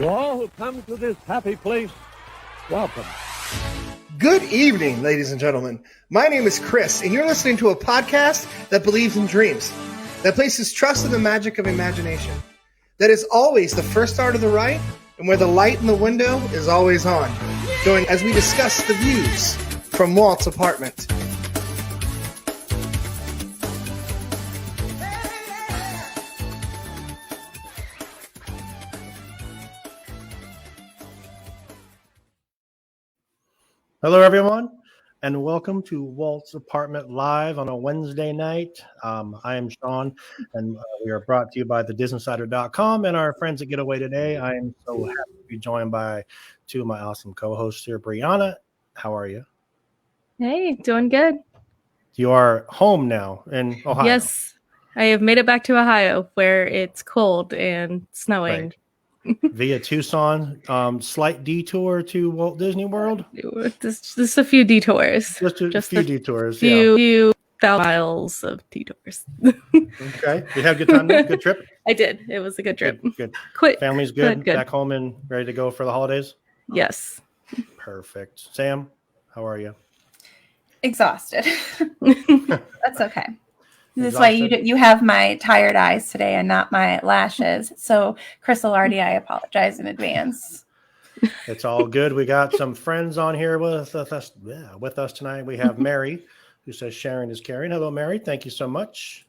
To all who come to this happy place, welcome. Good evening, ladies and gentlemen. My name is Chris, and you're listening to a podcast that believes in dreams, that places trust in the magic of imagination, that is always the first star to the right, and where the light in the window is always on. Join as we discuss the views from Walt's apartment. Hello, everyone, and welcome to Walt's Apartment Live on a Wednesday night. I am Shawn, and we are brought to you by the DisInsider.com and our friends at Getaway Today. I am so happy to be joined by two of my awesome co-hosts here. Breanna, how are you? Hey, doing good. You are home now in Ohio. Yes, I have made it back to Ohio, where it's cold and snowing. Right. Via Tucson, slight detour to Walt Disney World. Just a few detours. Just a few detours. Few thousand miles of detours. Okay. You have a good time there? Good trip? I did. It was a good trip. Good. Quick. Family's good. Back home and ready to go for the holidays? Yes. Perfect. Sam, how are you? Exhausted. That's okay. This is why you have my tired eyes today and not my lashes. So, Crystal Artie, I apologize in advance. It's all good. We got some friends on here with us tonight. We have Mary, who says sharing is caring. Hello, Mary. Thank you so much.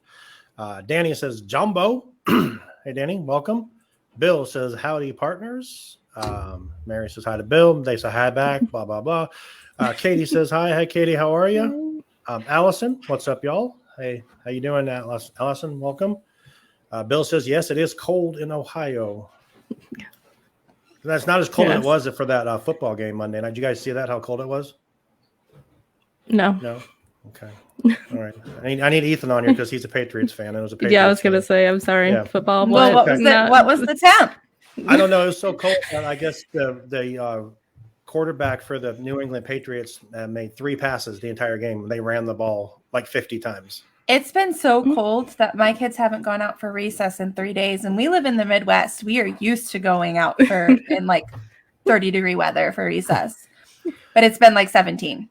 Danny says Jumbo. Hey, Danny, welcome. Bill says howdy, partners. Mary says hi to Bill. They say hi back. Blah blah blah. Katie says hi. Hi, Katie. How are you? Allison, what's up, y'all? Hey, how you doing, Allison? Welcome. Bill says, yes, it is cold in Ohio. That's not as cold as it was for that football game Monday night. Did you guys see that, how cold it was? No. No? Okay. All right. I need Ethan on here because he's a Patriots fan. It was a Patriots I was going to say, I'm sorry. Yeah. Football. Well, what was the temp? I don't know. It was so cold. I guess the quarterback for the New England Patriots made 3 passes the entire game. They ran the ball like 50 times. It's been so cold that my kids haven't gone out for recess in 3 days. And we live in the Midwest. We are used to going out in like 30-degree weather for recess. But it's been like 17.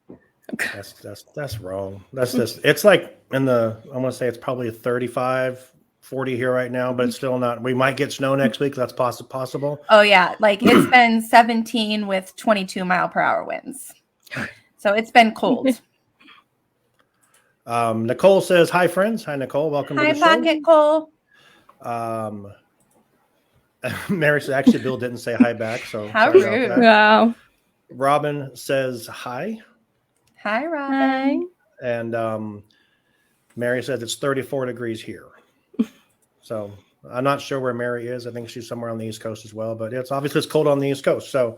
That's wrong. That's just, it's like I want to say it's probably 35, 40 here right now, but it's still not. We might get snow next week. That's possible. Oh, yeah. Like it's been 17 with 22-mile-per-hour winds. So it's been cold. Nicole says, hi, friends. Hi, Nicole. Welcome to the show. Hi, Pocket Cole. Mary says, actually, Bill didn't say hi back. So how rude. Wow. Robin says, hi. Hi, Robin. Hi. And Mary says it's 34 degrees here. So I'm not sure where Mary is. I think she's somewhere on the East Coast as well, but it's obviously it's cold on the East Coast. So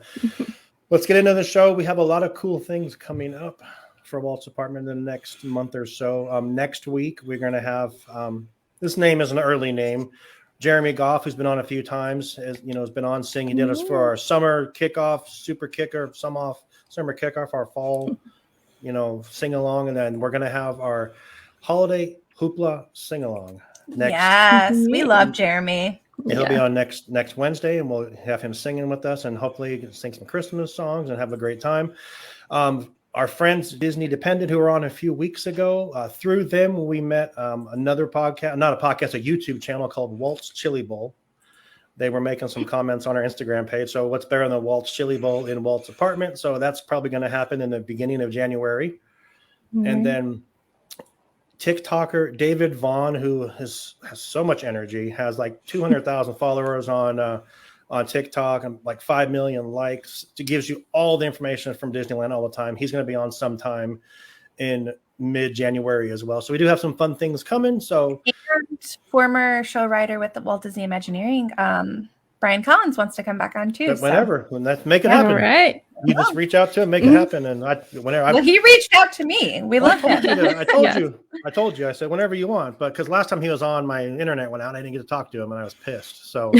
let's get into the show. We have a lot of cool things coming up for Walt's Apartment in the next month or so. Next week, we're going to have, this name is an early name, Jeremy Goff, who's been on a few times, has been on singing. He did us for our summer kickoff, super kicker, summer kickoff, our fall, sing along. And then we're going to have our holiday hoopla sing along. Yes, we love Jeremy. He'll be on next Wednesday, and we'll have him singing with us, and hopefully sing some Christmas songs and have a great time. Our friends Disney Dependent, who were on a few weeks ago, through them we met another podcast, not a podcast, a YouTube channel called Walt's Chili Bowl. They were making some comments on our Instagram page. So what's better than Walt's Chili Bowl in Walt's apartment? So that's probably going to happen in the beginning of January. Mm-hmm. And then TikToker David Vaughn, who has so much energy, has like 200,000 followers on TikTok and like 5 million likes. It gives you all the information from Disneyland all the time. He's going to be on sometime in mid-January as well. So we do have some fun things coming. So and former show writer with the Walt Disney Imagineering, Brian Collins wants to come back on too. Whenever, make it happen. All right. You just reach out to him, make it happen, and he reached out to me. We love him. I told you. I said whenever you want, but because last time he was on, my internet went out. I didn't get to talk to him, and I was pissed. So,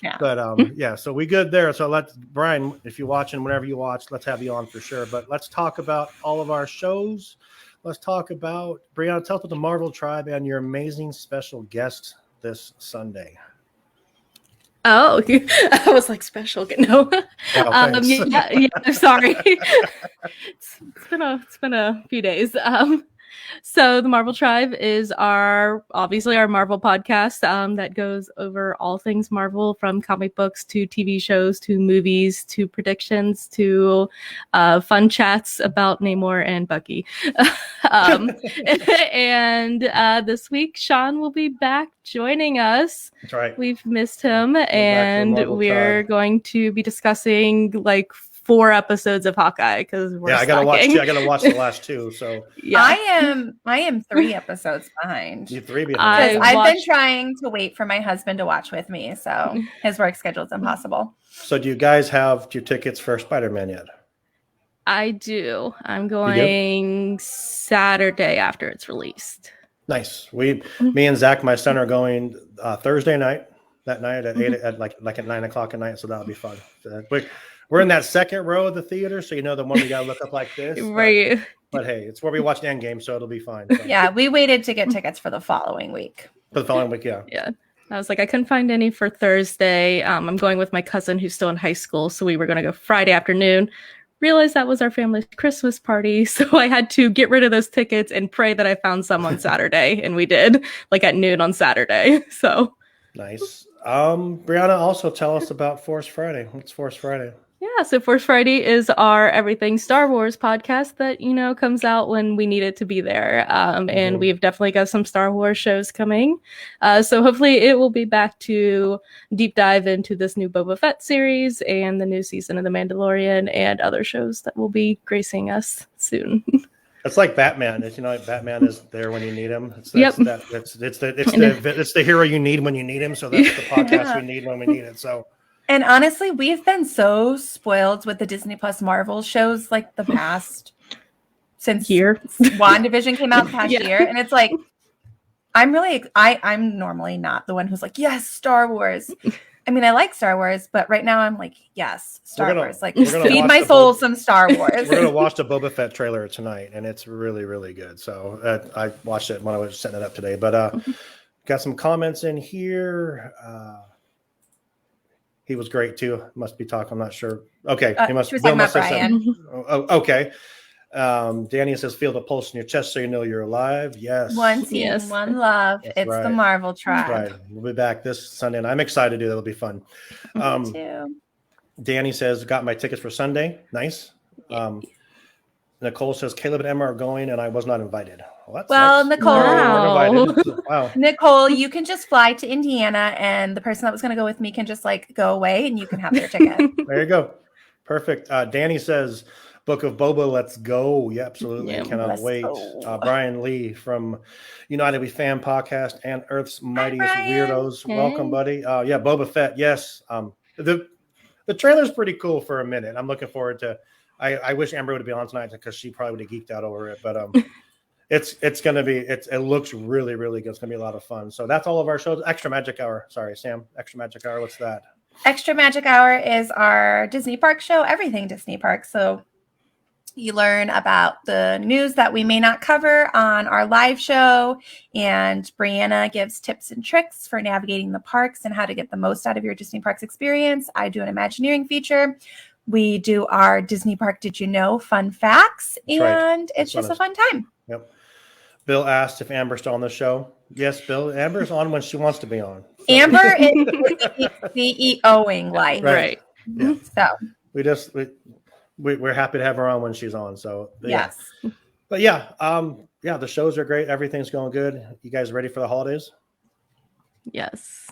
yeah. But so we good there. So Brian, if you're watching, whenever you watch, let's have you on for sure. But let's talk about all of our shows. Let's talk about Breanna. Tell us about the Marvel Tribe and your amazing special guest this Sunday. Oh, I was like special. No. thanks. Yeah, sorry. It's been a few days. So the Marvel Tribe is obviously our Marvel podcast that goes over all things Marvel, from comic books to TV shows to movies to predictions to fun chats about Namor and Bucky. And this week, Shawn will be back joining us. That's right. We've missed him, and we're Tribe. going to be discussing like 4 episodes of Hawkeye because we're I gotta watch the last 2. So yeah, I am 3 episodes behind. You 3 behind. I've been trying to wait for my husband to watch with me, so his work schedule is impossible. So do you guys have your tickets for Spider-Man yet? I do. I'm going Saturday after it's released. Nice. Me and Zach, my son, are going Thursday night. That night at 8 at like at 9 o'clock at night. So that'll be fun. We're in that second row of the theater, so the one we gotta look up like this. Right. But hey, it's where we watch Endgame, so it'll be fine. So. Yeah, we waited to get tickets for the following week. For the following week, yeah. Yeah. I was like, I couldn't find any for Thursday. I'm going with my cousin who's still in high school, so we were going to go Friday afternoon. Realized that was our family's Christmas party, so I had to get rid of those tickets and pray that I found some on Saturday, and we did, like at noon on Saturday. So nice. Breanna, also tell us about Force Friday. What's Force Friday? Yeah, so Force Friday is our Everything Star Wars podcast that, comes out when we need it to be there. And we've definitely got some Star Wars shows coming. So hopefully it will be back to deep dive into this new Boba Fett series and the new season of The Mandalorian and other shows that will be gracing us soon. It's like Batman. Batman is there when you need him. It's the hero you need when you need him. So that's the podcast we need when we need it. So. And honestly, we've been so spoiled with the Disney Plus Marvel shows like the past since WandaVision came out the past year. And it's like, I'm normally not the one who's like, yes, Star Wars. I mean, I like Star Wars, but right now I'm like, yes, Star Wars. Like, feed my soul some Star Wars. We're going to watch the Boba Fett trailer tonight, and it's really, really good. So I watched it when I was setting it up today. But got some comments in here. He was great too. Must be talking. I'm not sure. Okay, he must. She was talking about Brian. Okay. Danny says, "Feel the pulse in your chest, so you know you're alive." Yes. One team, one love. That's it's right. the Marvel Tribe. Right. We'll be back this Sunday, and I'm excited to do that. It'll be fun. Me too. Danny says, "Got my tickets for Sunday." Nice. Nicole says, "Caleb and Emma are going, and I was not invited." Well, Nicole, wow. Nicole, you can just fly to Indiana, and the person that was going to go with me can just go away, and you can have their ticket. There you go. Perfect. Danny says, "Book of Boba, let's go." Yeah, absolutely. Yeah, Cannot wait. Brian Lee from United We Fan Podcast and Earth's Mightiest Weirdos. Hey. Welcome, buddy. Yeah, Boba Fett. Yes. The trailer's pretty cool for a minute. I'm looking forward to. I wish Amber would be on tonight because she probably would have geeked out over it. But it's going to be. It looks really, really good. It's going to be a lot of fun. So that's all of our shows. Extra Magic Hour. Sorry, Sam. Extra Magic Hour. What's that? Extra Magic Hour is our Disney Park show, everything Disney Park. So you learn about the news that we may not cover on our live show, and Breanna gives tips and tricks for navigating the parks and how to get the most out of your Disney Parks experience. I do an Imagineering feature. We do our Disney Park Did You Know fun facts, and it's just a fun time. Yep. Bill asked if Amber's still on the show. Yes, Bill. Amber's on when she wants to be on. So. Amber is CEOing light. Right. Yeah. So we're happy to have her on when she's on. So yes. But yeah, the shows are great. Everything's going good. You guys ready for the holidays? Yes.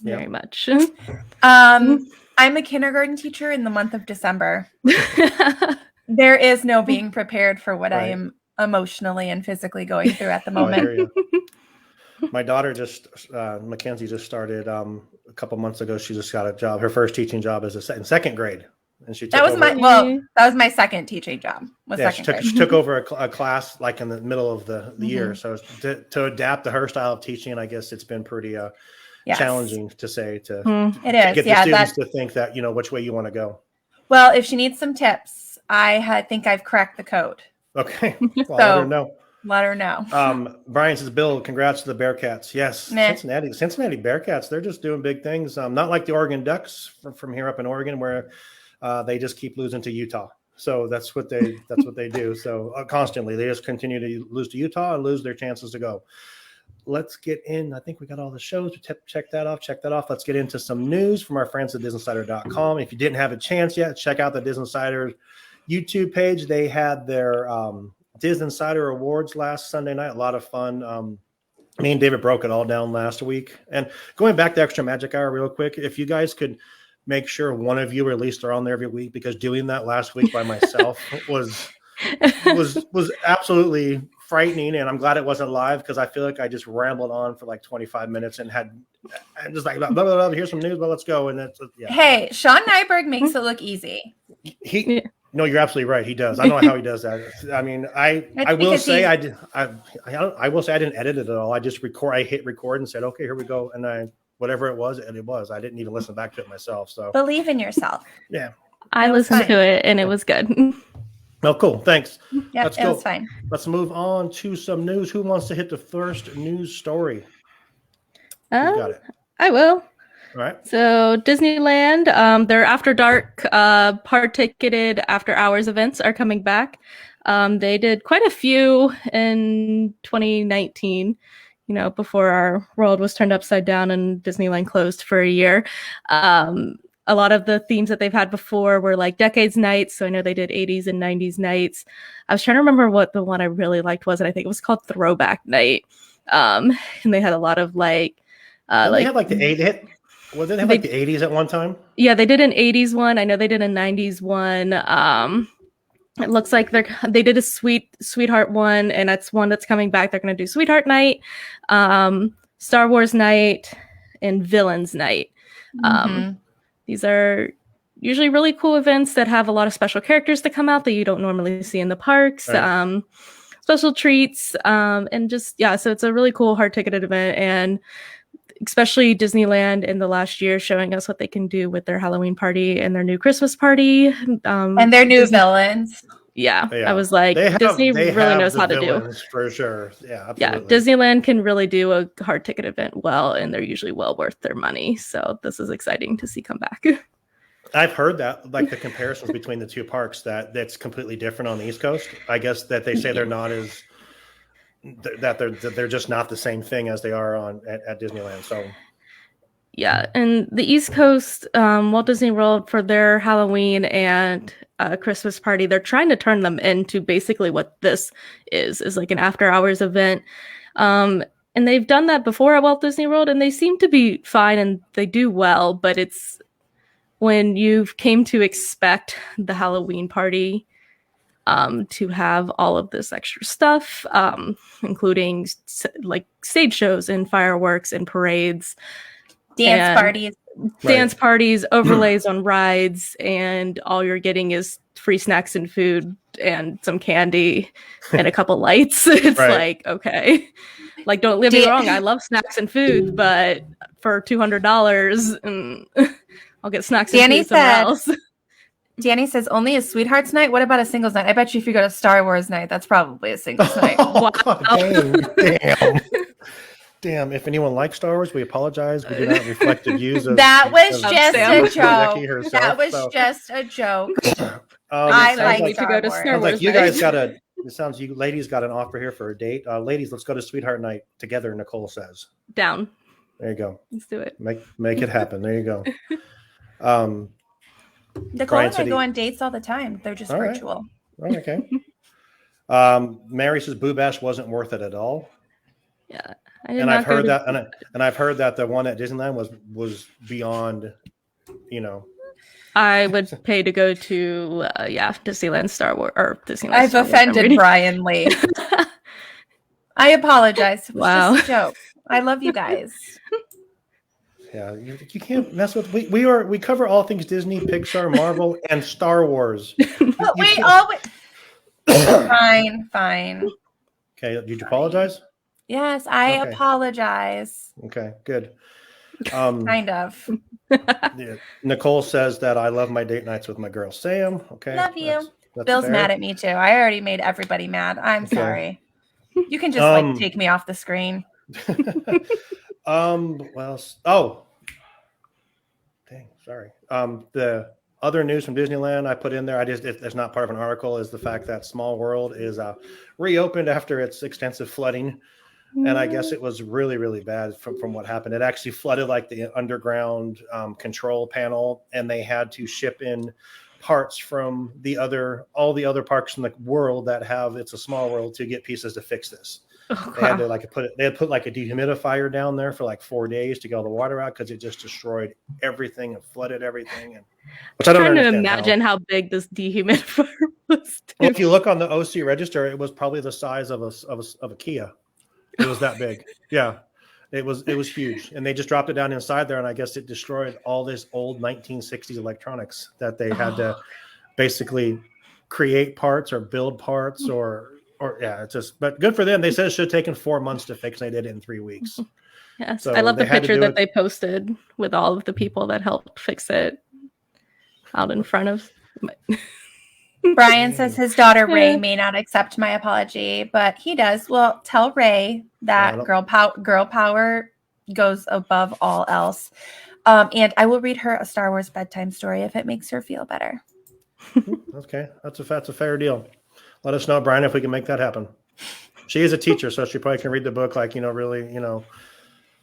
Very much. I'm a kindergarten teacher in the month of December. There is no being prepared for what I am emotionally and physically going through at the moment. My daughter Mackenzie just started a couple months ago. She just got a job. Her first teaching job is in second grade. And she that was my second teaching job. She took over a class like in the middle of the year. So to adapt to her style of teaching, I guess it's been pretty challenging to say to get the students to think that which way you want to go. Well, if she needs some tips, I think I've cracked the code. Okay, well, I don't know. Let her know. Brian says, Bill, congrats to the Bearcats. Yes, Meh. Cincinnati Bearcats. They're just doing big things. Not like the Oregon Ducks from here up in Oregon, where they just keep losing to Utah. So that's what they do. So constantly, they just continue to lose to Utah and lose their chances to go. Let's get in. I think we got all the shows. Check that off. Let's get into some news from our friends at DisInsider.com. If you didn't have a chance yet, check out the DisInsider YouTube page. They had their DisInsider Awards last Sunday night. A lot of fun. Me and David broke it all down last week. And going back to Extra Magic Hour real quick, if you guys could make sure one of you at least are on there every week, because doing that last week by myself was absolutely frightening, and I'm glad it wasn't live, because I feel like I just rambled on for like 25 minutes and just like blah, blah, blah, here's some news, but let's go. And that's Hey, Shawn Nyberg makes it look easy. No, you're absolutely right. He does. I don't know how he does that. I mean, I will say I didn't edit it at all. I just I hit record and said, okay, here we go, and whatever it was. I didn't even listen back to it myself. So believe in yourself. Yeah, I listened to it and it was good. Oh, cool. Thanks. Yeah, Let's it go. was fine. Let's move on to some news. Who wants to hit the first news story? Got it. I will. All right. So Disneyland, their After Dark hard ticketed after hours events are coming back. They did quite a few in 2019, before our world was turned upside down and Disneyland closed for a year. A lot of the themes that they've had before were like decades nights. So I know they did 80s and 90s nights. I was trying to remember what the one I really liked was, and I think it was called Throwback Night. And they had a lot of they had like the 80s. Well, did they have like the 80s at one time? Yeah, they did an 80s one. I know they did a 90s one. It looks like they did a Sweetheart one, and that's one that's coming back. They're going to do Sweetheart Night, Star Wars Night, and Villains Night. These are usually really cool events that have a lot of special characters to come out that you don't normally see in the parks. Right. Special treats, and just, so it's a really cool hard ticketed event, and especially Disneyland in the last year showing us what they can do with their Halloween party and their new Christmas party. And their new villains. Yeah, I was like, Disney really knows how to do. For sure. Yeah, absolutely. Yeah, Disneyland can really do a hard ticket event well, and they're usually well worth their money. So this is exciting to see come back. I've heard that, like the comparisons between the two parks, that's completely different on the East Coast. I guess that they say they're not as that they're just not the same thing as they are at Disneyland. So yeah, and the East Coast, Walt Disney World, for their Halloween and Christmas party, they're trying to turn them into basically what this is like an after hours event. And they've done that before at Walt Disney World, and they seem to be fine and they do well, but it's when you've came to expect the Halloween party to have all of this extra stuff, including like stage shows and fireworks and parades. Dance parties, overlays on rides, and all you're getting is free snacks and food and some candy and a couple lights. It's like, okay, like, don't get me wrong, I love snacks and food, but for $200, I'll get snacks and food somewhere else. Danny says only a Sweethearts Night. What about a singles night? I bet you if you go to Star Wars Night, that's probably a singles night. Wow. Damn, if anyone likes Star Wars, we apologize. We do not reflect the views of that was just a joke. That was just a joke. I like to go to Star Wars. Like you guys it sounds you ladies got an offer here for a date. Ladies, let's go to Sweetheart Night together, Nicole says. Down. There you go. Let's do it. Make it happen. There you go. Nicole and I go on dates all the time. They're just virtual. Right. Okay. Mary says Boo Bash wasn't worth it at all. Yeah. And I've heard that, and I've heard that the one at Disneyland was beyond, I would pay to go to Disneyland Star Wars or Disneyland. I've offended Brian Lee. I apologize. It was just a joke. I love you guys. Yeah, you can't mess with. We cover all things Disney, Pixar, Marvel, and Star Wars. We always. Fine. Okay, did you apologize? Yes, I apologize. Okay, good. Kind of. Yeah. Nicole says that I love my date nights with my girl Sam. Okay, love you. That's Bill's fair. mad at me too. I already made everybody mad. I'm sorry. You can just take me off the screen. Well, oh, dang, sorry. The other news from Disneyland I put in there, it's not part of an article, is the fact that Small World is reopened after its extensive flooding. And I guess it was really, really bad from what happened. It actually flooded like the underground control panel, and they had to ship in parts from all the other parks in the world that have It's a Small World to get pieces to fix this. Oh, they had to put like a dehumidifier down there for like 4 days to get all the water out because it just destroyed everything and flooded everything. And which I don't trying to imagine how big this dehumidifier was. Well, if you look on the OC register, it was probably the size of a Kia. It was that big. Yeah, it was huge, and they just dropped it down inside there, and I guess it destroyed all this old 1960s electronics that they had to basically create parts or build parts or yeah, it's just. But good for them. They said it should have taken 4 months to fix, and they did it in 3 weeks. Yes, So I love the they had to picture do that it. they posted with all of the people that helped fix it out in front of. Brian says his daughter Ray may not accept my apology, but he does. Well, tell Ray that girl power goes above all else. And I will read her a Star Wars bedtime story if it makes her feel better. Okay, that's a fair deal. Let us know, Brian, if we can make that happen. She is a teacher, so she probably can read the book like, really,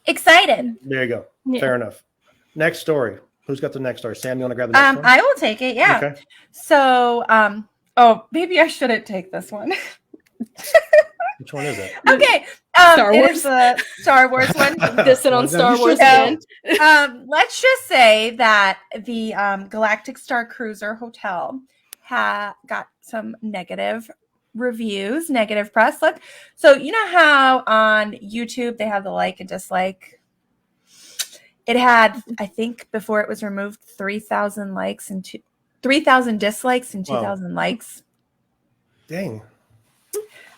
Excited. There you go. Yeah. Fair enough. Next story. Who's got the next story? Sam, you want to grab the next one? I will take it. Yeah. Okay. So, maybe I shouldn't take this one. Which one is it? Okay. Star It Wars? is a Star Wars one. Dissing on Star Wars So, again. let's just say that the Galactic Star Cruiser Hotel got some negative reviews, negative press. Look, so you know how on YouTube they have the like and dislike. It had, I think, before it was removed, 3,000 likes and 3,000 dislikes and 2,000 likes. Dang.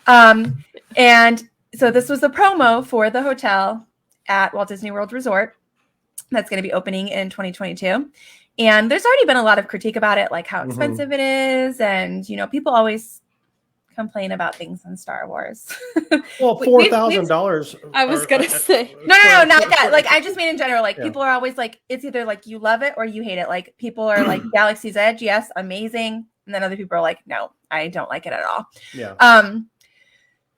And so this was a promo for the hotel at Walt Disney World Resort that's going to be opening in 2022. And there's already been a lot of critique about it, like how expensive it is. And, people always complain about things in Star Wars. Well, $4,000. I was going to say. No, not that. Like, I just mean in general, like, people are always like, it's either like you love it or you hate it. Like, people are like, Galaxy's Edge, yes, amazing. And then other people are like, no, I don't like it at all. Yeah.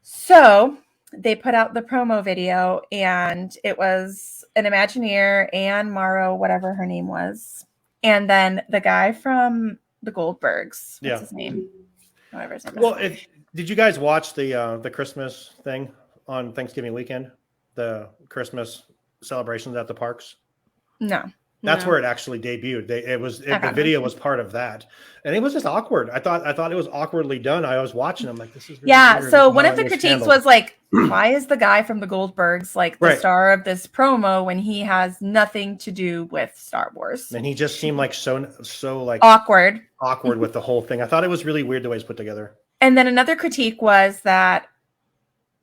So they put out the promo video, and it was an Imagineer, Anne Morrow, whatever her name was. And then the guy from the Goldbergs. What's his name? Whatever his name is. Well, did you guys watch the Christmas thing on Thanksgiving weekend? The Christmas celebrations at the parks? No. That's where it actually debuted. The video was part of that, and it was just awkward. I thought it was awkwardly done. I was watching. I'm like, this is really weird. So one of the critiques was like, why is the guy from the Goldbergs like the star of this promo when he has nothing to do with Star Wars? And he just seemed like so like awkward with the whole thing. I thought it was really weird the way it's put together. And then another critique was that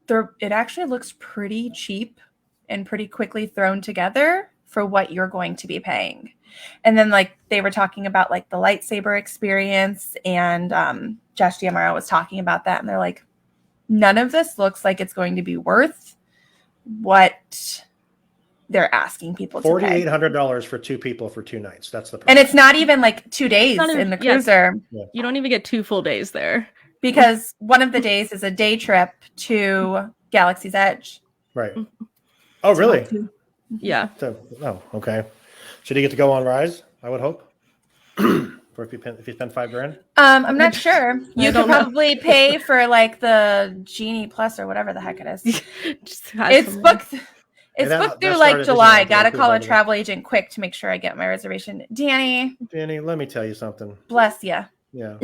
it actually looks pretty cheap and pretty quickly thrown together for what you're going to be paying. And then like they were talking about like the lightsaber experience, and Josh D'Amaro was talking about that, and they're like, none of this looks like it's going to be worth what they're asking people to pay. $4,800 for 2 people for 2 nights. That's the price. And it's not even like 2 days in the cruiser. You don't even get 2 full days there. Because one of the days is a day trip to Galaxy's Edge. Right. Oh, really? Yeah. Okay. Should he get to go on Rise? I would hope. Or if you spend $5,000. I'm not sure. You could probably pay for like the Genie Plus or whatever the heck it is. It's booked. It's booked through like July. Gotta call a travel agent quick to make sure I get my reservation. Danny, let me tell you something. Bless you. Yeah.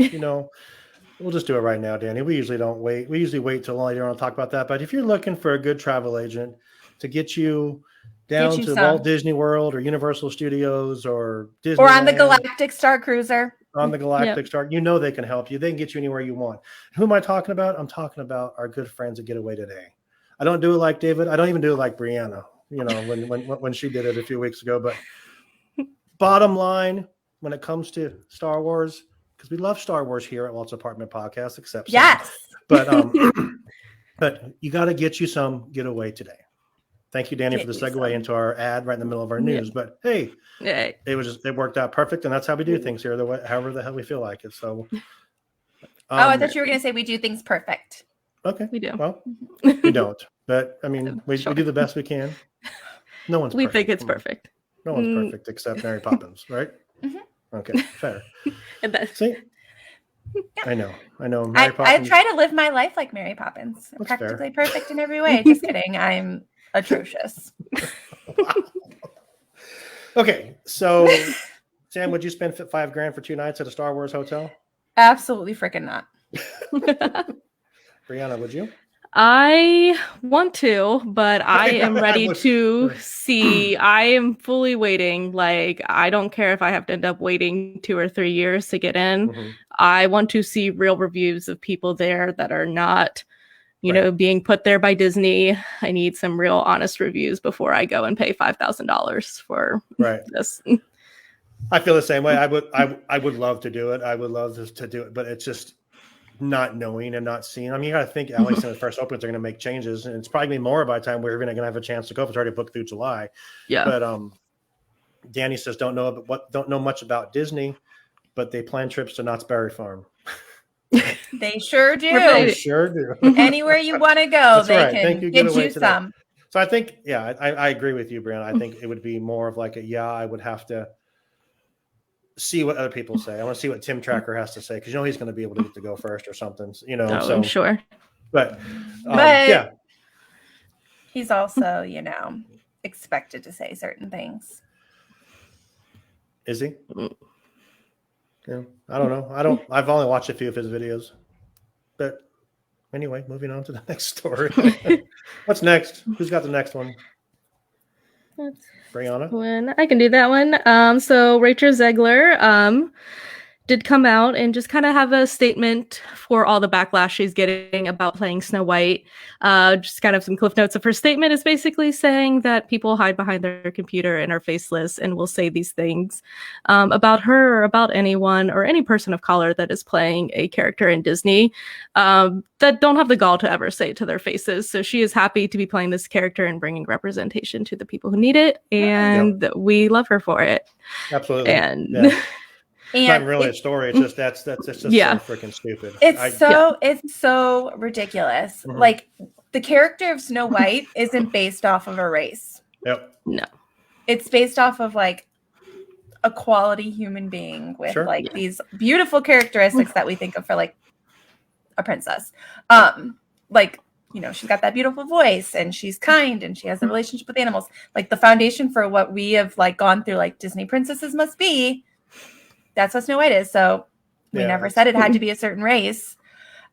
We'll just do it right now, Danny. We usually don't wait. We usually wait till later on to talk about that. But if you're looking for a good travel agent to get you down to Walt Disney World or Universal Studios or Disney, or on the Galactic Star Cruiser, Star, they can help you. They can get you anywhere you want. Who am I talking about? I'm talking about our good friends at Getaway Today. I don't do it like David. I don't even do it like Breanna, when she did it a few weeks ago. But bottom line, when it comes to Star Wars, because we love Star Wars here at Walt's Apartment Podcast, except yes. But But you got to get you some Getaway Today. Thank you, Danny, for the segue into our ad right in the middle of our news. But hey, it worked out perfect, and that's how we do things here. However the hell we feel like it. So. I thought you were going to say we do things perfect. Okay, we do. Well, we don't, but I mean, we do the best we can. No one's. We perfect. think it's perfect. No one's perfect except Mary Poppins, right? Okay, fair. See, I know. Mary Poppins. I try to live my life like Mary Poppins. I'm practically perfect in every way. Just kidding. I'm atrocious. Wow. Okay, so Sam, would you spend $5,000 for 2 nights at a Star Wars hotel? Absolutely freaking not. Breanna, would you? I want to, but I am ready to see. I am fully waiting. Like, I don't care if I have to end up waiting 2 or 3 years to get in. Mm-hmm. I want to see real reviews of people there that are not, you know, being put there by Disney. I need some real honest reviews before I go and pay $5,000 for this. I feel the same way. I would love to do it. I would love to do it, but it's just not knowing and not seeing. I mean, you got to think, at least in the first opens, they're going to make changes, and it's probably going to be more by the time we're going to have a chance to go. If it's already booked through July. Yeah. But Danny says don't know much about Disney, but they plan trips to Knott's Berry Farm. They sure do. They sure do. Anywhere you want to go, they can get you some. So I think, I agree with you, Breanna. I think it would be more of like I would have to see what other people say. I want to see what Tim Tracker has to say, because he's going to be able to get to go first or something. So I'm sure. But he's also, expected to say certain things. Is he? Yeah, I don't know. I've only watched a few of his videos. But anyway, moving on to the next story. What's next? Who's got the next one? Breanna? I can do that one. So Rachel Zegler did come out and just kind of have a statement for all the backlash she's getting about playing Snow White. Just kind of some cliff notes of her statement is basically saying that people hide behind their computer and are faceless and will say these things about her or about anyone or any person of color that is playing a character in Disney that don't have the gall to ever say it to their faces. So she is happy to be playing this character and bringing representation to the people who need it. And we love her for it. Absolutely. And it's not really a story. It's just that's just so freaking stupid. It's so ridiculous. Mm-hmm. Like, the character of Snow White isn't based off of a race. Yep. No. It's based off of like a quality human being with these beautiful characteristics that we think of for like a princess. She's got that beautiful voice and she's kind and she has a relationship with animals. Like, the foundation for what we have like gone through, like Disney princesses must be. That's what Snow White is. So we never said it had to be a certain race.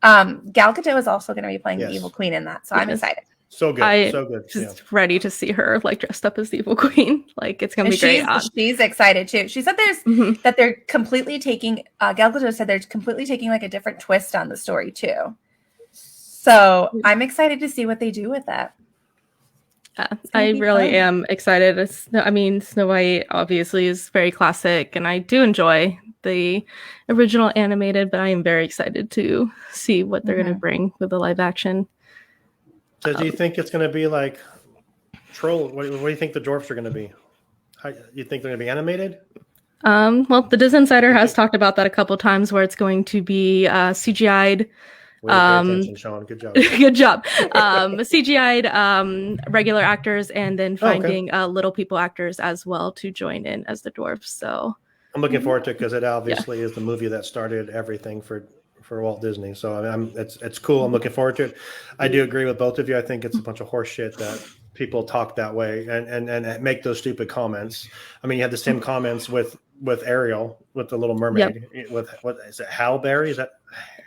Gal Gadot is also going to be playing the evil queen in that. So I'm excited. So good. So good. Just ready to see her like dressed up as the evil queen. Like, it's going to be great. She's excited too. She said that they're completely taking, Gal Gadot said they're completely taking like a different twist on the story too. So I'm excited to see what they do with that. I really am excited. Snow White obviously is very classic, and I do enjoy the original animated, but I am very excited to see what they're going to bring with the live action. So do you think it's going to be like Troll? What do you think the dwarfs are going to be? You think they're going to be animated? Well, the DisInsider has talked about that a couple times, where it's going to be CGI'd. Way to pay attention, Shawn. Good job. Good job. CGI'd regular actors, and then finding little people actors as well to join in as the dwarfs. So I'm looking forward to it, because it obviously is the movie that started everything for Walt Disney. So it's cool. I'm looking forward to it. I do agree with both of you. I think it's a bunch of horse shit that people talk that way and make those stupid comments. I mean, you had the same comments with Ariel, with the Little Mermaid, with what is it, Halle Berry? Is that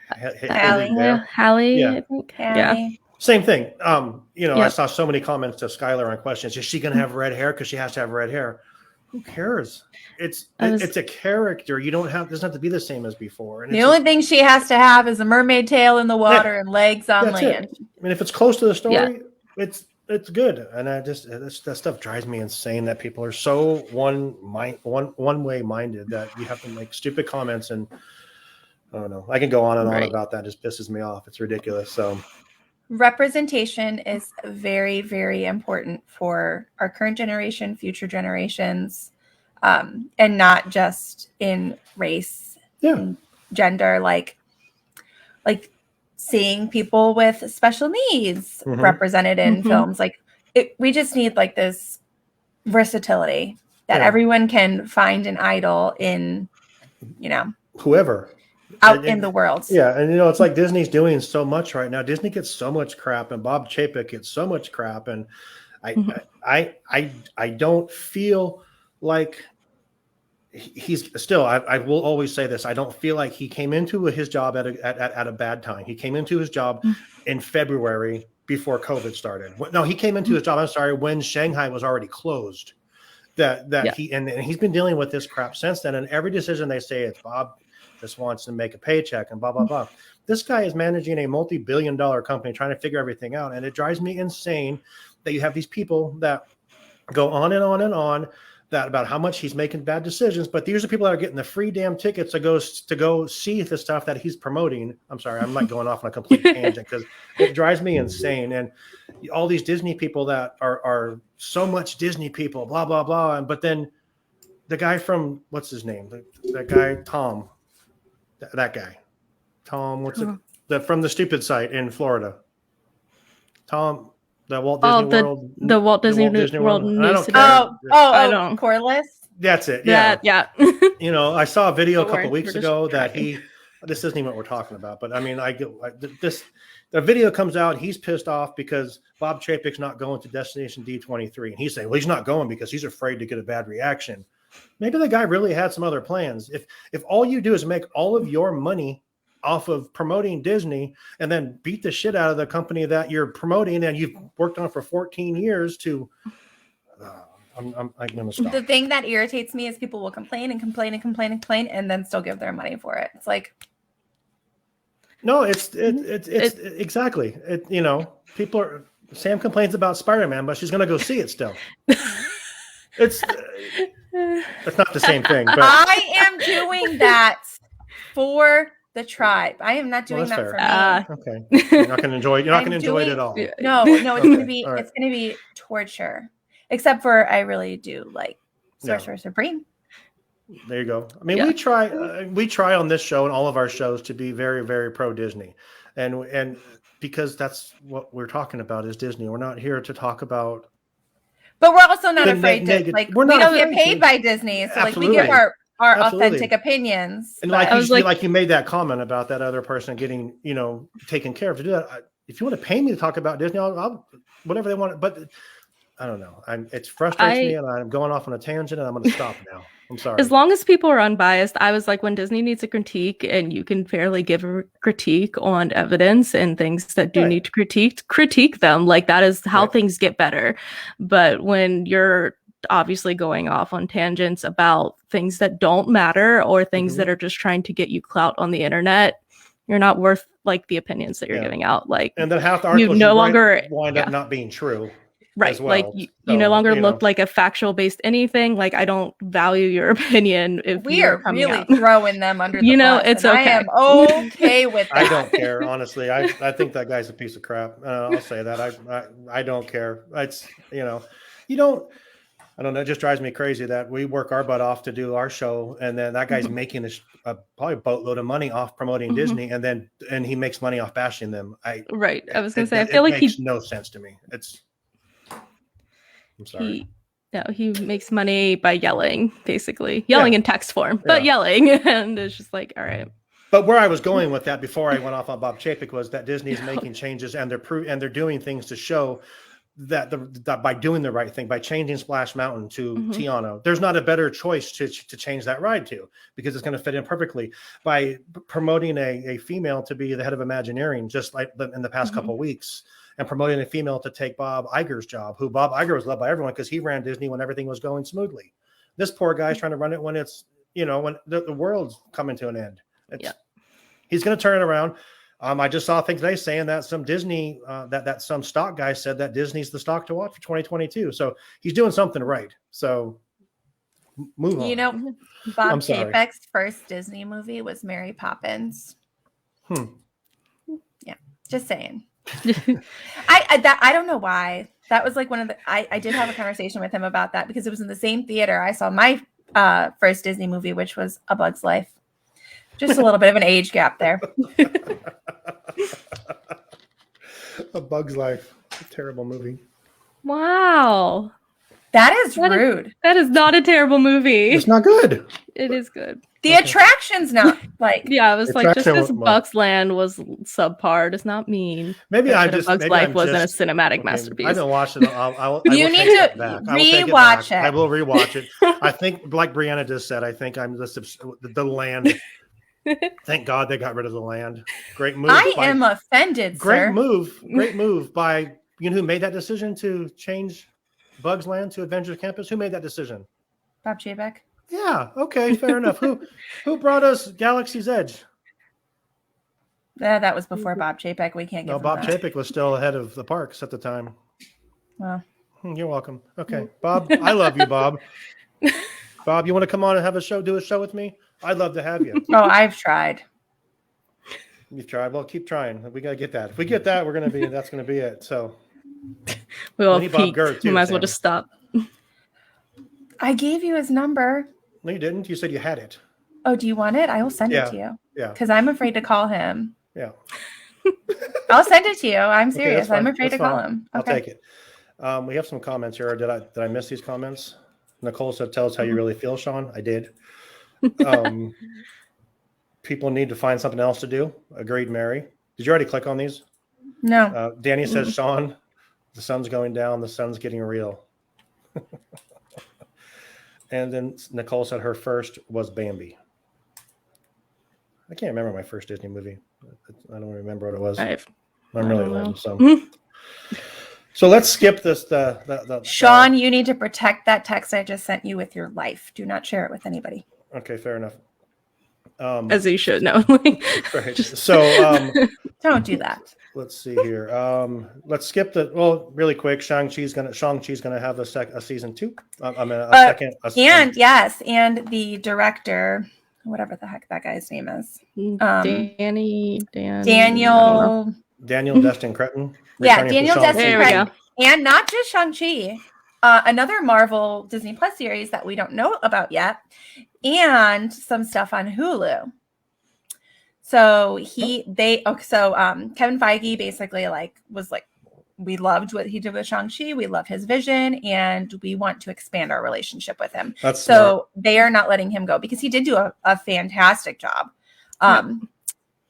Halle? Yeah. I think. Yeah. Same thing. I saw so many comments to Skylar on questions. Is she going to have red hair because she has to have red hair? Who cares? It's a character. Doesn't have to be the same as before. And the only thing she has to have is a mermaid tail in the water and legs on land. I mean, if it's close to the story, it's good. And that stuff drives me insane, that people are so one way minded that you have to make stupid comments. And I don't know. I can go on and on about that. It just pisses me off. It's ridiculous. So representation is very, very important for our current generation, future generations, and not just in race and gender, like seeing people with special needs represented in films. Like we just need like this versatility that everyone can find an idol in, whoever out in the world. Yeah, and it's like Disney's doing so much right now. Disney gets so much crap, and Bob Chapek gets so much crap, and I don't feel like he's still. I will always say this. I don't feel like he came into his job at a bad time. He came into his job in February before COVID started. No, he came into his job. I'm sorry, when Shanghai was already closed. He's been dealing with this crap since then. And every decision they say it's Bob just wants to make a paycheck and blah blah blah. This guy is managing a multi-billion-dollar company, trying to figure everything out, and it drives me insane that you have these people that go on and on and on about how much he's making bad decisions, but these are people that are getting the free damn tickets to go see the stuff that he's promoting. I'm sorry, I'm like going off on a complete tangent because it drives me insane. And all these Disney people that are so much Disney people, blah blah blah. But then the guy from what's his name? That guy Tom, that guy Tom. From the stupid site in Florida? Tom. The Walt Disney World. The Walt Disney World news. Corliss. That's it. Yeah. I saw a video a couple weeks ago that this isn't even what we're talking about, but I mean, the video comes out. He's pissed off because Bob Chapek's not going to Destination D23. And he's saying, well, he's not going because he's afraid to get a bad reaction. Maybe the guy really had some other plans. If all you do is make all of your money off of promoting Disney and then beat the shit out of the company that you're promoting and you've worked on for 14 years to I'm gonna stop. The thing that irritates me is people will complain and complain and complain and complain and then still give their money for it. It's like, no, it's exactly it. People are. Sam complains about Spider-Man, but she's gonna go see it still. It's not the same thing. But I am doing that for the tribe. I am not doing that for me. Okay, you're not gonna enjoy. You're not gonna enjoy it at all. No, it's gonna be it's gonna be torture. Except for I really do like Sorcerer Supreme. There you go. I mean, we try on this show and all of our shows to be very, very pro Disney, and because that's what we're talking about is Disney. We're not here to talk about. But we're also not afraid to we don't get paid by Disney, so like we give our authentic opinions. And like you made that comment about that other person getting taken care of. To do that, if you want to pay me to talk about Disney, I'll whatever they want. But I don't know. It frustrates me, and I'm going off on a tangent, and I'm going to stop now. I'm sorry. As long as people are unbiased, I was like, when Disney needs a critique, and you can fairly give a critique on evidence and things that do need to critique them. Like that is how things get better. But when you're obviously going off on tangents about things that don't matter or things that are just trying to get you clout on the internet, you're not worth like the opinions that you're giving out. Like, and then half the articles no longer wind up not being true. Right. Well. Like you no longer look like a factual based anything. Like I don't value your opinion if we are really throwing them under the bus, it's okay. I am okay with that. I don't care, honestly. I think that guy's a piece of crap. I'll say that. I don't care. It's you don't. I don't know. It just drives me crazy that we work our butt off to do our show, and then that guy's making probably a boatload of money off promoting Disney, and he makes money off bashing them. I was going to say, I feel like makes no sense to me. I'm sorry. He makes money by yelling, basically yelling in text form, but yelling, and it's just like, all right. But where I was going with that before I went off on Bob Chapek was that Disney's making changes, and they're doing things to show that by doing the right thing, by changing Splash Mountain to Tiana, there's not a better choice to change that ride to, because it's going to fit in perfectly. By promoting a female to be the head of Imagineering, just like in the past couple of weeks, and promoting a female to take Bob Iger's job, who Bob Iger was loved by everyone because he ran Disney when everything was going smoothly. This poor guy's trying to run it when it's, when the world's coming to an end. He's going to turn it around. I just saw a thing today saying that some Disney, that some stock guy said that Disney's the stock to watch for 2022. So he's doing something right. So move on. Bob Chapek's first Disney movie was Mary Poppins. Yeah, just saying. I don't know why. That was like one of the. I did have a conversation with him about that because it was in the same theater I saw my first Disney movie, which was A Bug's Life. Just a little bit of an age gap there. A Bug's Life, a terrible movie. Wow. That is rude. That is not a terrible movie. It's not good. It is good. The attraction's not like. Yeah, I was like, just Attraction because was- Bugs Land was subpar does not mean Maybe that I A just Bug's maybe Life I'm wasn't just- a cinematic okay, masterpiece. I haven't watched it. I will You take need it to back. I will take rewatch back. it. I will rewatch it. I think, like Breanna just said, I think I'm the land. Thank God they got rid of the land. Great move. I am offended, great sir. move. Great move by who made that decision to change Bugs Land to Adventure Campus. Who made that decision? Bob Chapek. Yeah. Okay. Fair enough. Who brought us Galaxy's Edge? That was before Bob Chapek. We can't give No, him Bob that. Chapek was still ahead of the parks at the time. Well, You're welcome. Okay, Bob. I love you, Bob. Bob, you want to come on and have a show? Do a show with me? I'd love to have you. oh, I've tried. You've tried. Well, keep trying. We gotta get that. If we get that, that's gonna be it. So We all We need Bob peaked. Gurr, too, We might as well Sam. just stop. I gave you his number. no, you didn't. You said you had it. Oh, do you want it? I will send Yeah. it to you Yeah. because I'm afraid to call him. Yeah. I'll send it to you. I'm Okay, serious. that's fine. I'm afraid That's to call fine. him. I'll Okay. take it. We have some comments here. Did I miss these comments? Nicole said, "Tell us how you really feel, Shawn." I did. People need to find something else to do. Agreed, Mary. Did you already click on these? No. Danny says, "Shawn, the sun's going down. The sun's getting real." And then Nicole said her first was Bambi. I can't remember my first Disney movie. I don't remember what it was. I'm really don't know. old. So let's skip this. Shawn, you need to protect that text I just sent you with your life. Do not share it with anybody. Okay, fair enough. As you should know. Right. So Don't do that. let's see here. Let's skip really quick. Shang-Chi's gonna have a season 2. Second. And yes, and the director, whatever the heck that guy's name is, Daniel. Daniel Destin Cretton. Yeah, returning Daniel for Destin Shang-Chi. There we Cretton. go. And not just Shang-Chi, another Marvel Disney Plus series that we don't know about yet, and some stuff on Hulu. So Kevin Feige basically was like, we loved what he did with Shang-Chi. We love his vision, and we want to expand our relationship with him. That's So smart. they are not letting him go because he did do a fantastic job. And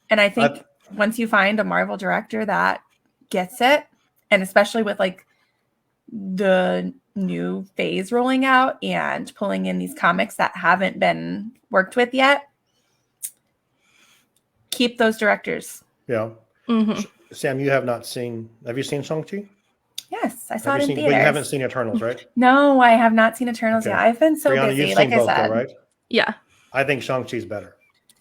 I think once you find a Marvel director that gets it, and especially with like the new phase rolling out and pulling in these comics that haven't been worked with yet, keep those directors. Yeah. Mhm. Sam, have you seen Shang-Chi? Yes, I saw Have it you in seen, theaters. but you haven't seen Eternals, right? No, I have not seen Eternals Okay. yet. I've been so Breanna, busy, you've like seen I both, said. though, right? Yeah, I think Shang-Chi's better.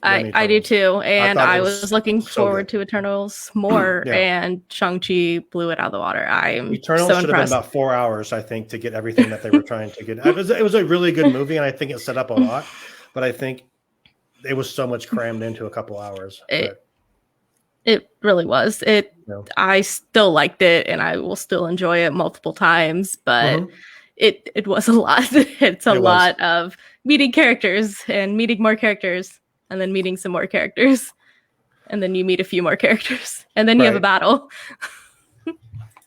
I do too. And thought it I was was looking so forward good. to Eternals more, Yeah. and Shang-Chi blew it out of the water. I'm Eternals so should have been impressed. about 4 hours, I think, to get everything that they were trying to get. It was a really good movie, and I think it set up a lot. But I think it was so much crammed into a couple hours. It really was. No. I still liked it, and I will still enjoy it multiple times. But Mhm. it was a lot. It's a It was. lot of meeting characters and meeting more characters, and then meeting some more characters, and then you meet a few more characters, and then you have a Right. battle.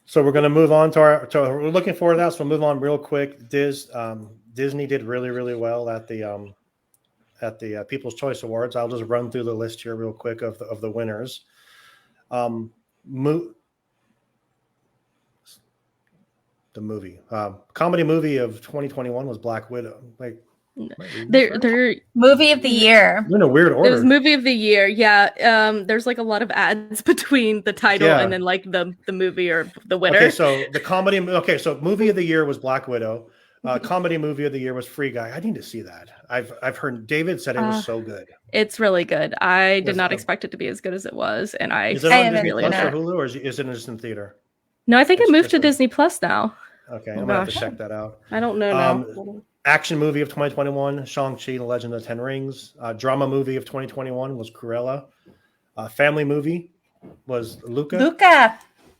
So we're going to move on to we're looking forward to that. So we'll move on real quick. Disney did really, really well at the People's Choice Awards. I'll just run through the list here real quick of the winners. The movie, comedy movie of 2021 was Black Widow. Like, They're Movie of the year. in a weird It was order. movie of the year. Yeah. There's like a lot of ads between the title Yeah. and then like the movie or the winner. Okay, so the comedy. Okay, so movie of the year was Black Widow. Comedy movie of the year was Free Guy. I need to see that. I've heard David said it was so good. It's really good. I did Yes, not expect it to be as good as it was, and I Is it I on haven't Disney seen Plus or that. Hulu, or is it just in theater? No, I think It's it moved to just a- Disney Plus now. Okay, Oh, I'm gonna have to gosh. check that out. I don't know now. Action movie of 2021, Shang-Chi, The Legend of the Ten Rings. Drama movie of 2021 was Cruella. Family movie was Luca. Luca.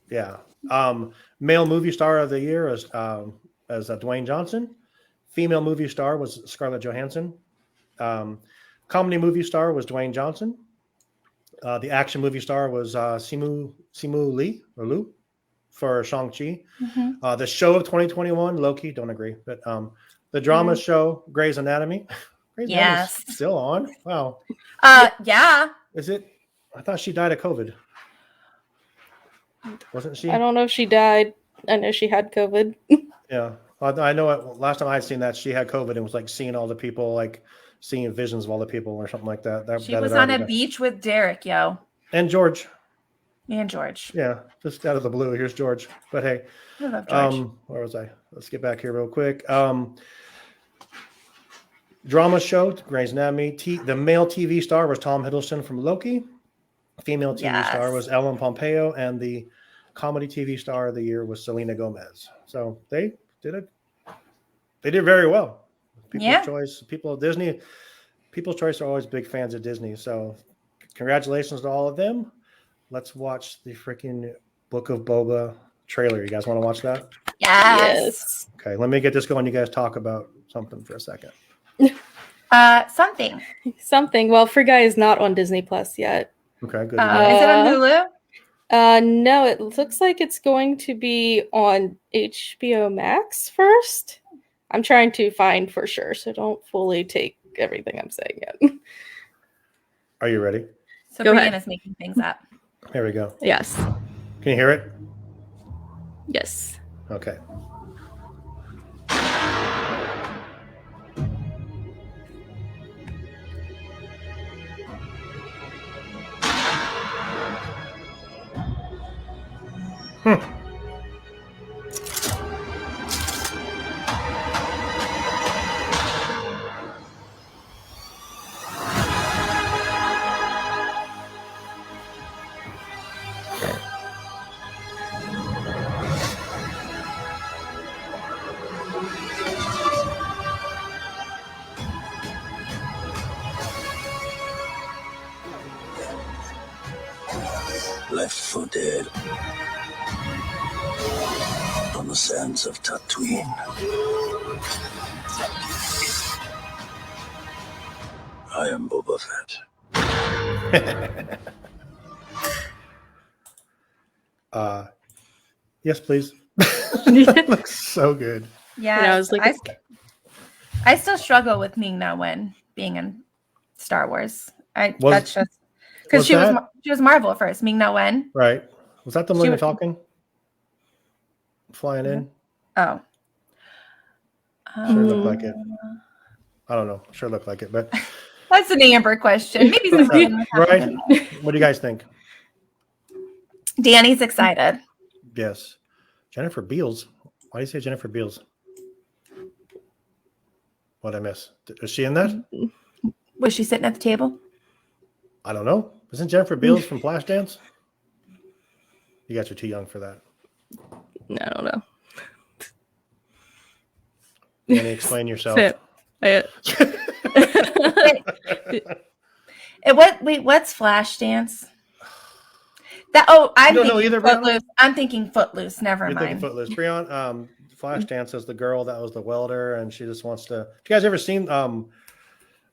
Yeah. Male movie star of the year is Dwayne Johnson. Female movie star was Scarlett Johansson. Comedy movie star was Dwayne Johnson. The action movie star was Simu Lee or Liu for Shang-Chi. Mm-hmm. The show of 2021, Loki, don't agree, but the drama show Grey's Anatomy. Grey's Yes. Anatomy's still on. Wow. Yeah. Is it? I thought she died of COVID. Wasn't she? I don't know if she died. I know she had COVID. Yeah. I know it, last time I had seen that she had COVID and was like seeing all the people, like seeing visions of all the people or something like that. She was on a beach with Derek, yo. And George. And George. Yeah, just out of the blue. Here's George. But hey, I love George. Where was I? Let's get back here real quick. Drama show, Grey's Anatomy. The male TV star was Tom Hiddleston from Loki. Female TV star was Ellen Pompeo, and the comedy TV star of the year was Selena Gomez. So they did very well. People's choice, People's Choice are always big fans of Disney. So congratulations to all of them. Let's watch the freaking Book of Boba trailer. You guys want to watch that? Yes. Okay, let me get this going. You guys talk about something for a second. Something. Well, Free Guy is not on Disney Plus yet. Okay, good. Is it on Hulu? No, it looks like it's going to be on HBO Max first. I'm trying to find for sure, so don't fully take everything I'm saying yet. Are you ready? So Go Breanna's ahead. making things up. Here we go. Yes. Can you hear it? Yes. Okay. Left for dead on the sands of Tatooine. I am Boba Fett. Yes, please. Looks so good. Yeah. And I was like, I still struggle with Ming-Na Wen being in Star Wars. That's just because she was Marvel at first. Ming-Na Wen. Right. Was that the Millennium Falcon flying in? Oh. Sure looked like it. I don't know. Sure looked like it, but That's an Amber question. Maybe something right. What do you guys think? Danny's excited. Yes. Jennifer Beals. Why do you say Jennifer Beals? What'd I miss? Is she in that? Was she sitting at the table? I don't know. Isn't Jennifer Beals from Flashdance? You guys are too young for that. I don't know. Can you explain yourself? What's Flashdance? I'm don't know thinking either, Footloose. I'm thinking Footloose. Never You're thinking mind. Footloose. Breanna, Flashdance is the girl that was the welder, and she just wants to. Have you guys ever seen The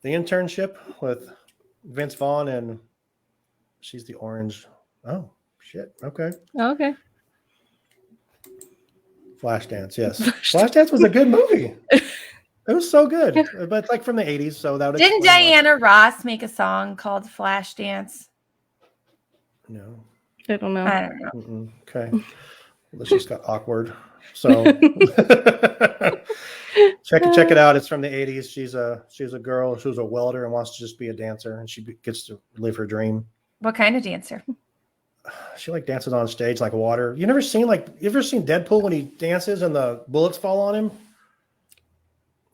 Internship with Vince Vaughn, and she's the orange? Oh shit! Okay. Okay. Flashdance, yes. Flashdance was a good movie. It was so good, but it's like from the 80s, so that would Didn't explain Diana Ross make a song called Flashdance? No. I don't know. I don't know. Mm-mm. Okay. Well, she's got awkward. So check it out. It's from the 80s. She's a girl who's a welder and wants to just be a dancer, and she gets to live her dream. What kind of dancer? She like dances on stage like water. You ever seen Deadpool when he dances and the bullets fall on him?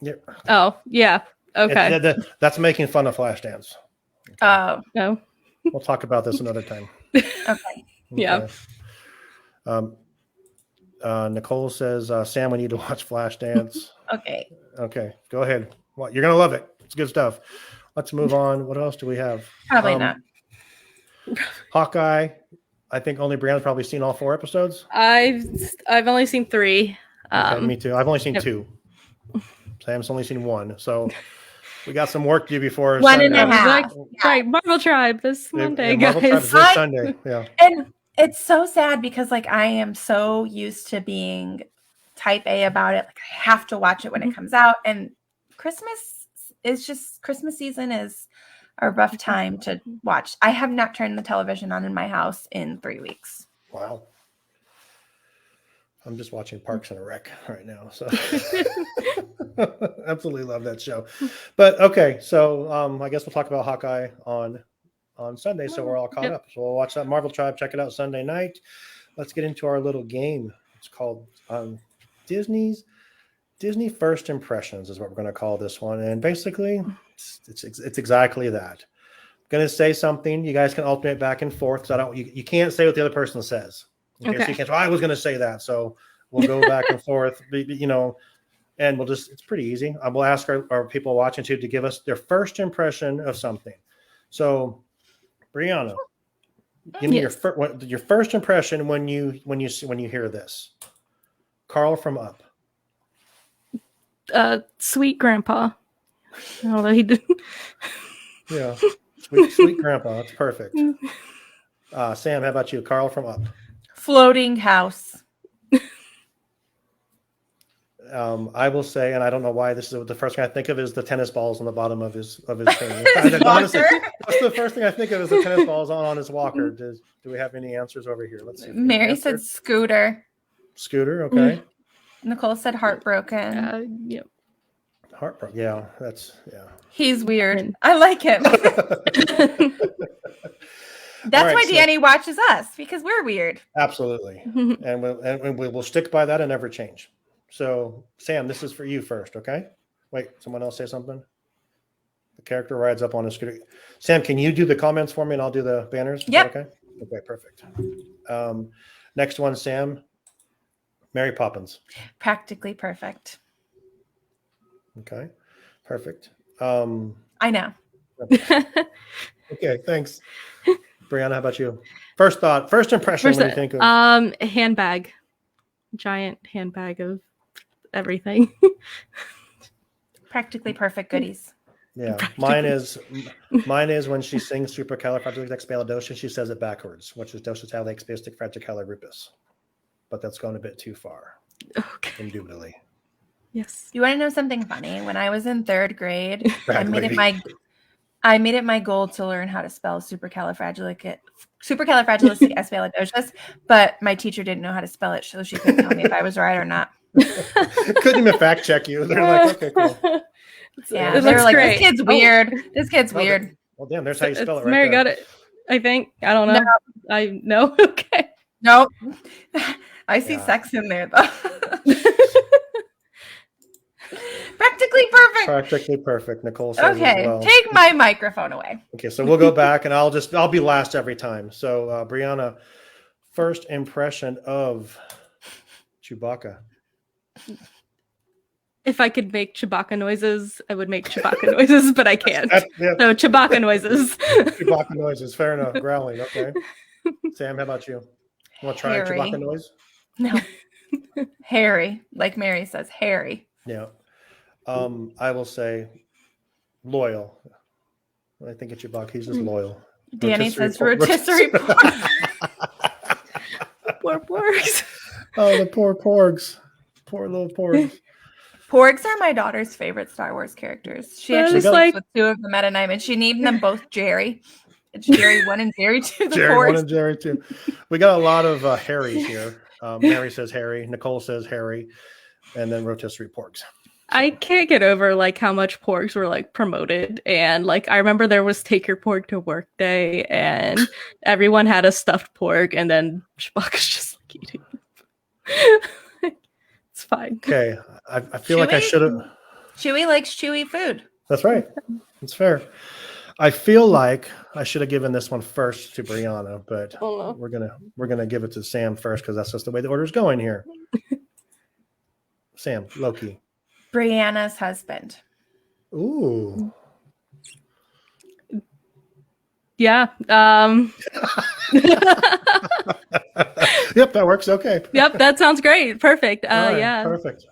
Yeah. Oh, yeah. Okay. That's making fun of Flashdance. Oh, No. We'll talk about this another time. okay. Yeah. Nicole says, Sam, we need to watch Flashdance. Okay. Okay, go ahead. Well, you're going to love it. It's good stuff. Let's move on. What else do we have? Probably not. Hawkeye I think only Breanna's probably seen all 4 episodes. I've only seen 3. Okay, me too. I've only seen Yep. 2. Sam's only seen 1. So we got some work to do before One and Sunday. a half. Right, Marvel Tribe this Monday, Marvel Tribe is guys. this Sunday. Yeah. And it's so sad because like I am so used to being type A about it. Like I have to watch it when it comes out. And Christmas season is a rough time to watch. I have not turned the television on in my house in 3 weeks. Wow. I'm just watching Parks and Rec right now. So absolutely love that show. But okay, so I guess we'll talk about Hawkeye on Sunday. So we're all caught up. So we'll watch that Marvel Tribe, check it out Sunday night. Let's get into our little game. It's called Disney First Impressions is what we're going to call this one. And basically it's exactly that. I'm going to say something. You guys can alternate back and forth. So you can't say what the other person says. Okay. So you can't say, I was going to say that. So we'll go back and forth, and it's pretty easy. I will ask our people watching to give us their first impression of something. So Breanna, give me your first impression when you hear this. Carl from Up. Sweet grandpa. Although he didn't. Yeah. Sweet grandpa. That's perfect. Sam, how about you? Carl from Up. Floating house. I will say, and I don't know why this is the first thing I think of is the tennis balls on the bottom of his thing. Honestly, that's the first thing I think of is the tennis balls on his walker. Do we have any answers over here? Let's see. Mary said scooter. Scooter, okay. Nicole said heartbroken. Yep. Heartbroken. Yeah, He's weird. I like him. That's why Danny watches us, because we're weird. Absolutely. And we will stick by that and never change. So, Sam, this is for you first, okay? Wait, someone else say something? The character rides up on a scooter. Sam, can you do the comments for me and I'll do the banners? Yep. Okay, perfect. Next one, Sam. Mary Poppins. Practically perfect. Okay, perfect. I know. Okay, thanks. Breanna, how about you? First impression when you think of handbag. Giant handbag of everything. Practically perfect goodies. Yeah, mine is when she sings Supercalifragilisticexpialidocious, she says it backwards, which is Dosistalexpialidocious, but that's gone a bit too far. Okay. Indubitably. Yes. You want to know something funny? When I was in 3rd grade, I made it my goal to learn how to spell supercalifragilisticexpialidocious, but my teacher didn't know how to spell it, so she couldn't tell me if I was right or not. Couldn't even fact check you. They're like, okay, cool. Yeah, they were like, great. This kid's weird. This kid's weird. Well, damn, there's how you spell it right Mary there. got it, I think. I don't know. I know. Okay. Nope. I see sex in there, though. Practically perfect. Nicole says okay, as well. Take my microphone away. Okay, so we'll go back and I'll be last every time. So Breanna, first impression of Chewbacca. If I could make Chewbacca noises, I would make Chewbacca noises, but I can't. So Chewbacca noises. Chewbacca noises. Fair enough. Growling. Okay. Sam, how about you? Want to try a Chewbacca noise? No. Harry, like Mary says, Harry. Yeah. I will say loyal. I think it's Chewbacca. He's just loyal. Danny says rotisserie pork. Poor porgs. Oh, the poor porgs. Poor little porgs. Porgs are my daughter's favorite Star Wars characters. She actually sleeps with 2 of them at a night, and she named them both Jerry. It's Jerry 1 and Jerry 2. Jerry 1 and Jerry 2. We got a lot of Harrys here. Mary says Harry. Nicole says Harry. And then rotisserie porgs. I can't get over how much porgs were promoted, and I remember there was Take Your Porg to Work Day, and everyone had a stuffed porg, and then Chewbacca's just eating. It's fine. Okay, I feel like I should have. Chewie likes chewy food. That's right. It's fair. I feel like I should have given this one first to Breanna, but we're gonna give it to Sam first because that's just the way the order is going here. Sam, Loki. Brianna's husband. Ooh. Yeah. Yep, that works. Okay. Yep, that sounds great. Perfect. All right, Yeah. perfect.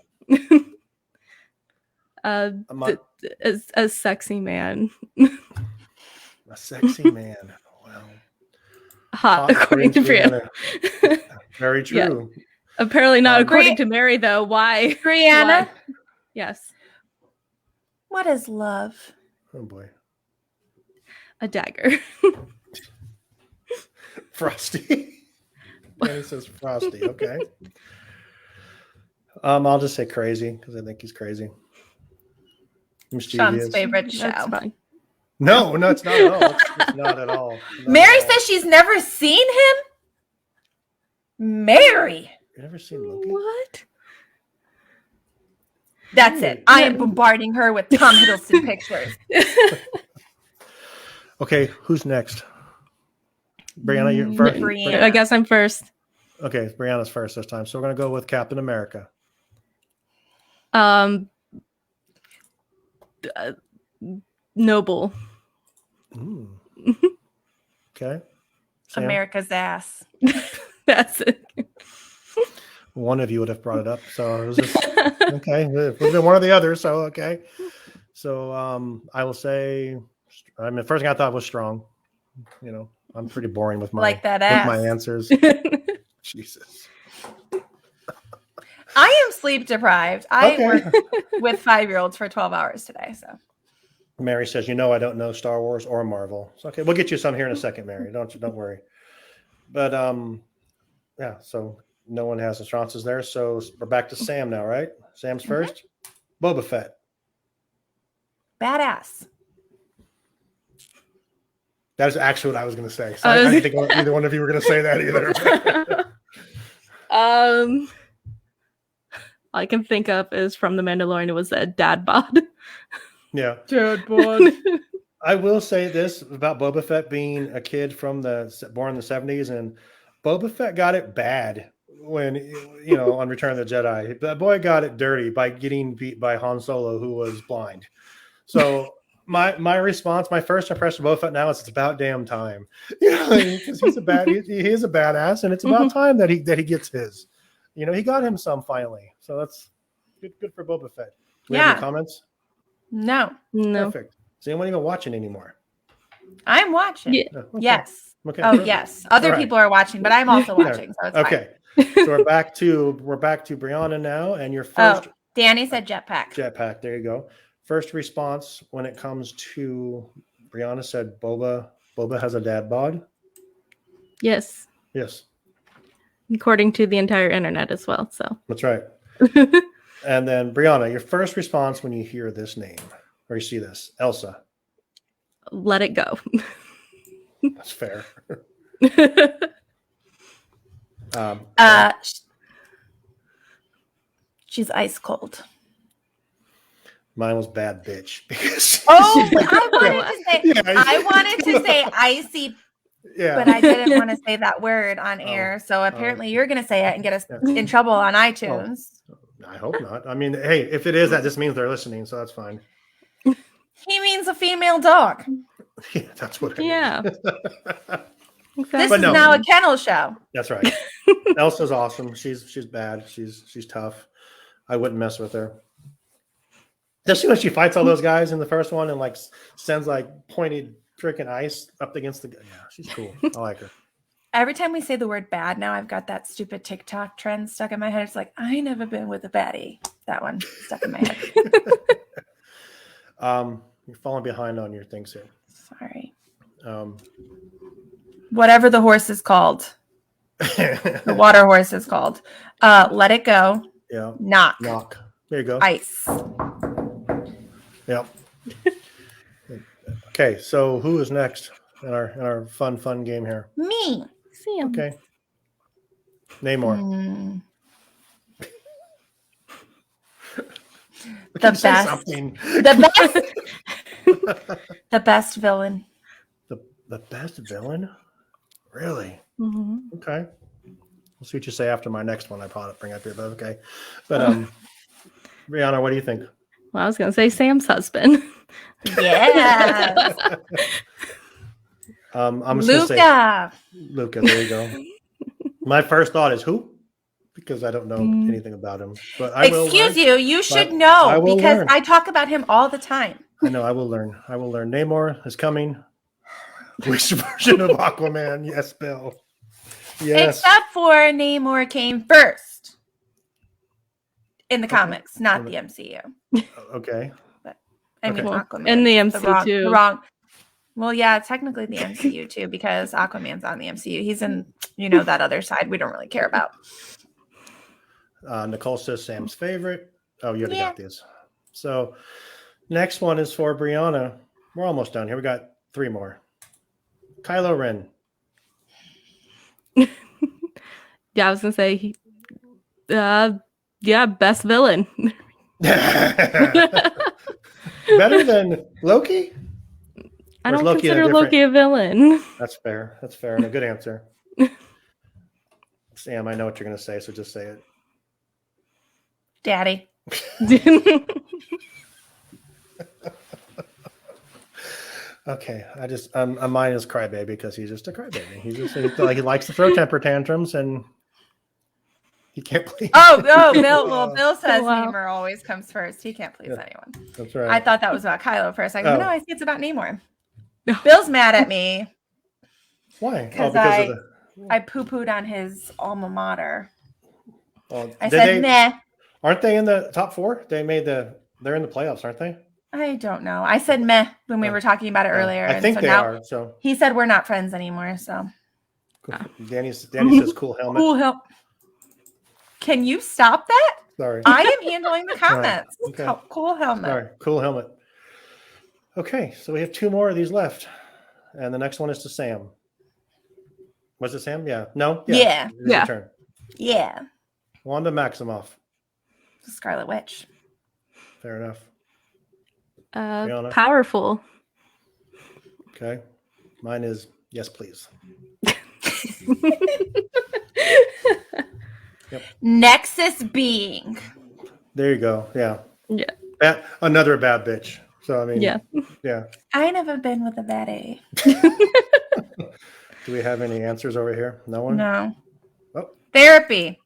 A sexy man. A sexy man. Wow. Hot, according to Breanna. Very true. Yeah. Apparently not according to Mary, though. Why? Breanna? Why? Yes. What is love? Oh boy. A dagger. Frosty. Danny says Frosty. Okay. I'll just say crazy because I think he's crazy. Sean's favorite show. That's fine. No, it's not at all. It's not at all. Mary says she's never seen him. Mary. You never seen Loki? What? That's it. I am bombarding her with Tom Hiddleston pictures. Okay, who's next? Breanna, you're first. Breanna. I guess I'm first. Okay, Brianna's first this time. So we're gonna go with Captain America. Noble. Okay. Sam? America's ass. That's it. One of you would have brought it up, so it was just okay. It would have been one or the other, so okay. So I will say, I mean, the first thing I thought was strong. You know, I'm pretty boring with my Like that ass. with my answers. Jesus. I am sleep deprived. I Okay. worked with 5-year-olds for 12 hours today. So Mary says, "You know, I don't know Star Wars or Marvel." So okay, we'll get you some here in a second, Mary. Don't worry. But yeah. So no one has responses there. So we're back to Sam now, right? Sam's first. Boba Fett. badass. That is actually what I was going to say. So I didn't think either one of you were going to say that either. All I can think of is from The Mandalorian. It was a dad bod. Yeah. Dad bod. I will say this about Boba Fett being a kid from born in the 70s, and Boba Fett got it bad when, on Return of the Jedi. That boy got it dirty by getting beat by Han Solo, who was blind. So my response, my first impression of Boba Fett now is it's about damn time. Because he is a badass, and it's about time that he gets his. He got him some finally. So that's good for Boba Fett. We have any comments? No. Perfect. Is anyone even watching anymore? I'm watching. Yeah. Okay. Yes. Okay. Oh, Perfect. yes. Other people are watching, but I'm also watching. So it's okay. So we're back to Breanna now, and your first. Oh, Danny said jetpack. Jetpack. There you go. First response when it comes to Breanna said Boba has a dad bod. Yes. Yes. According to the entire internet as well. So That's right. And then Breanna, your first response when you hear this name or you see this, Elsa. let it go. That's fair. She's ice cold. Mine was bad bitch because I wanted to say icy, but I didn't want to say that word on air. So apparently you're going to say it and get us in trouble on iTunes. I hope not. I mean, hey, if it is, that just means they're listening, so that's fine. He means a female dog. Yeah, that's what it is. Yeah. This is now a kennel show. That's right. Elsa's awesome. She's bad. She's tough. I wouldn't mess with her. Especially when she fights all those guys in the first one and like sends like pointed freaking ice up against the. Yeah, she's cool. I like her. Every time we say the word bad now, I've got that stupid TikTok trend stuck in my head. It's like, I never been with a baddie. That one stuck in my head. You're falling behind on your things here. Sorry. Whatever the horse is called. The water horse is called. Let it go. Yeah. Knock. There you go. Ice. Yep. Okay, so who is next in our fun game here? Me. Sam. Okay. Name more. The best. The best villain. The best villain? Really? Mm-hmm. Okay. We'll see what you say after my next one I probably bring up here, but okay. But Breanna, what do you think? Well, I was going to say Sam's husband. Yeah. I'm just going to say Luca. There you go. My first thought is who? Because I don't know anything about him. But I will. Excuse you. You should know because I talk about him all the time. I know. I will learn. I will learn. Namor is coming. Which version of Aquaman? Yes, Bill. Yes. Except for Namor came first in the comics, not the MCU. Okay. But I mean, Aquaman. In the MCU too. The wrong. Well, yeah, technically the MCU too, because Aquaman's on the MCU. He's in, that other side we don't really care about. Nicole says Sam's favorite. Oh, you already got this. So next one is for Breanna. We're almost done here. We got 3 more. Kylo Ren. Yeah, I was gonna say, best villain. Better than Loki? I don't consider Loki a villain. That's fair. That's fair. And a good answer. Sam, I know what you're going to say, so just say it. Daddy. Okay. Mine is crybaby because he's just a crybaby. He likes to throw temper tantrums and he can't please. Bill. Well, Bill says Namor always comes first. He can't please anyone. That's right. I thought that was about Kylo for a second. No, I see it's about Namor. Bill's mad at me. Why? Because I poo-pooed on his alma mater. I said meh. Aren't they in the top 4? They're in the playoffs, aren't they? I don't know. I said meh when we were talking about it earlier. I think they are. So he said we're not friends anymore. So cool. Danny says cool helmet. Cool helmet. Can you stop that? Sorry. I am handling the comments. Right. Okay. Cool helmet. Sorry. Cool helmet. Okay, so we have 2 more of these left. And the next one is to Sam. Was it Sam? Yeah. No? Yeah. It's your turn. Yeah. Wanda Maximoff. The Scarlet Witch. Fair enough. Powerful. Okay. Mine is yes, please. Yep. Nexus being. There you go. Yeah. Yeah. Another bad bitch. So, I mean, yeah. I never been with a bad A. Do we have any answers over here? No one? No. Oh. Therapy.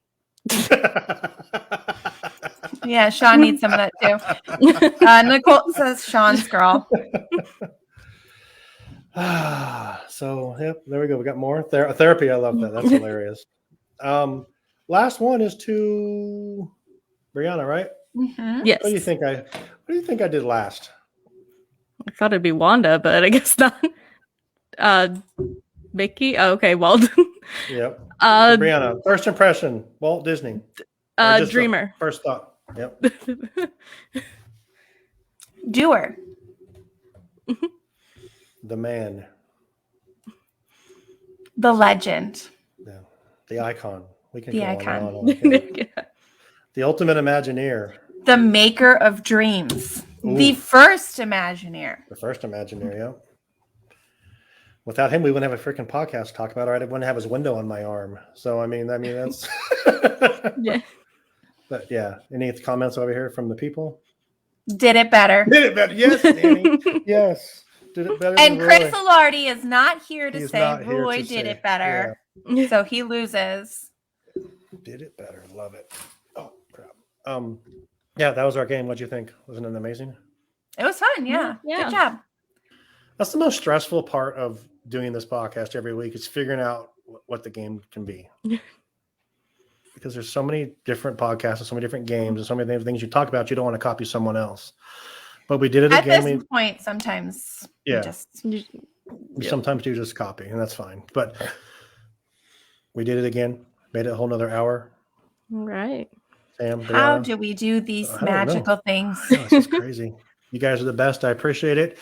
Yeah, Shawn needs some of that too. Nicole says Shawn's girl. So, yep, there we go. We got more. Therapy, I love that. That's hilarious. Last one is to Breanna, right? Mm-hmm. Yes. What do you think I did last? I thought it'd be Wanda, but I guess not. Mickey? Oh, okay, Walt. Yep. Breanna, first impression, Walt Disney. Dreamer. First thought. Yep. Doer. The man. The legend. Yeah. The icon. We can the go icon. on. Yeah. The ultimate Imagineer. The maker of dreams. Ooh. The first Imagineer. The first Imagineer, yeah. Without him, we wouldn't have a freaking podcast to talk about, or I wouldn't have his window on my arm. So, I mean, that's... Yeah. But, yeah. Any comments over here from the people? Did it better. Did it better. Yes, Danny. Yes. Did it better And than Chris Roy. Alardi is not here to He's say not here Roy to did say- it better. Yeah. So he loses. Did it better. Love it. Oh, crap. Yeah, that was our game. What'd you think? Wasn't it amazing? It was fun. Yeah. Yeah. Good job. That's the most stressful part of doing this podcast every week is figuring out what the game can be. Because there's so many different podcasts and so many different games and so many things you talk about, you don't want to copy someone else. But we did it At again. this point, sometimes we sometimes do just copy, and that's fine. But we did it again, made it a whole nother hour. Right. Sam, How Breanna. do we do these I don't know. magical things? Oh, this is crazy. You guys are the best. I appreciate it.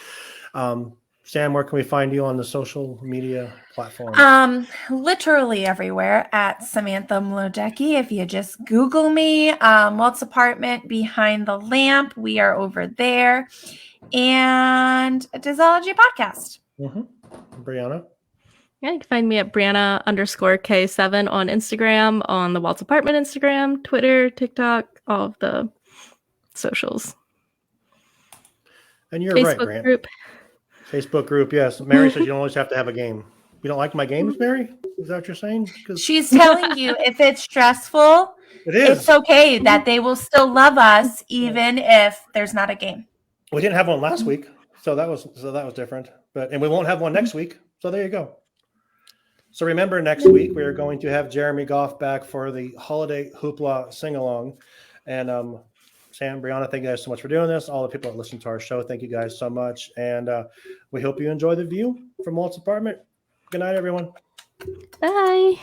Sam, where can we find you on the social media platform? Literally everywhere at Samantha Mlodecki. If you just Google me, Walt's apartment behind the lamp, we are over there. And a Disology podcast. Mm-hmm. Breanna? Yeah, you can find me at Breanna_K7 on Instagram, on the Walt's Apartment Instagram, Twitter, TikTok, all of the socials. And you're Facebook right, Rant. group. Facebook group, yes. Mary says you don't always have to have a game. You don't like my games, Mary? Is that what you're saying? She's telling you if it's stressful, It is. it's okay that they will still love us even if there's not a game. We didn't have one last week, so that was different. And we won't have one next week. So there you go. So remember, next week we are going to have Jeremy Goff back for the holiday hoopla sing along. And Sam, Breanna, thank you guys so much for doing this. All the people that listen to our show, thank you guys so much. And we hope you enjoy the view from Walt's apartment. Good night, everyone. Bye.